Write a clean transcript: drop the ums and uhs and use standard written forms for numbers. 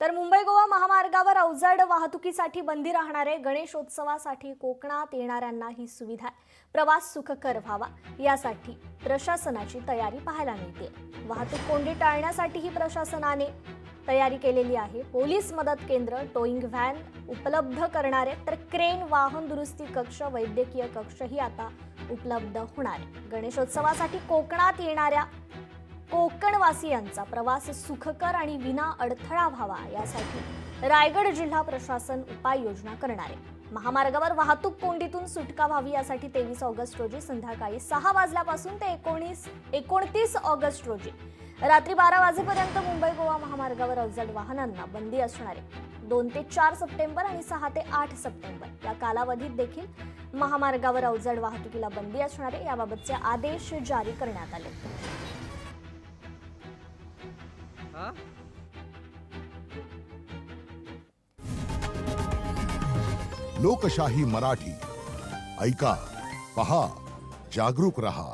तर मुंबई गोवा महामार्गावर अवजड वाहतुकीसाठी बंदी राहणार आहे। गणेशोत्सवासाठी कोकणात येणाऱ्यांना ही सुविधा प्रवास सुखकर व्हावा यासाठी प्रशासनाची तयारी पाहायला मिळते। वाहतूक कोंडी टाळण्यासाठी ही प्रशासनाने तयारी केलेली आहे। पोलीस मदत केंद्र, टोईंग व्हॅन उपलब्ध करणार आहे, तर क्रेन, वाहन दुरुस्ती कक्ष, वैद्यकीय कक्षही आता उपलब्ध होणार आहे। गणेशोत्सवासाठी कोकणात येणाऱ्या कोकणवासियांचा प्रवास सुखकर आणि विना अडथळा व्हावा यासाठी रायगड जिल्हा प्रशासन उपाययोजना करणार आहे। महामार्गावर वाहतूक कोंडीतून सुटका व्हावी यासाठी 23 ऑगस्ट रोजी संध्याकाळी 6 वाजल्यापासून ते 29 ऑगस्ट रोजी रात्री 12 वाजेपर्यंत मुंबई गोवा महामार्गावर अवजड वाहनांना बंदी असणार आहे। 2 ते 4 सप्टेंबर आणि 6 ते 8 सप्टेंबर या कालावधीत देखील महामार्गावर अवजड वाहतुकीला बंदी असणार आहे। याबाबतचे आदेश जारी करण्यात आले। लोकशाही मराठी ऐका, पहा, जागरूक रहा।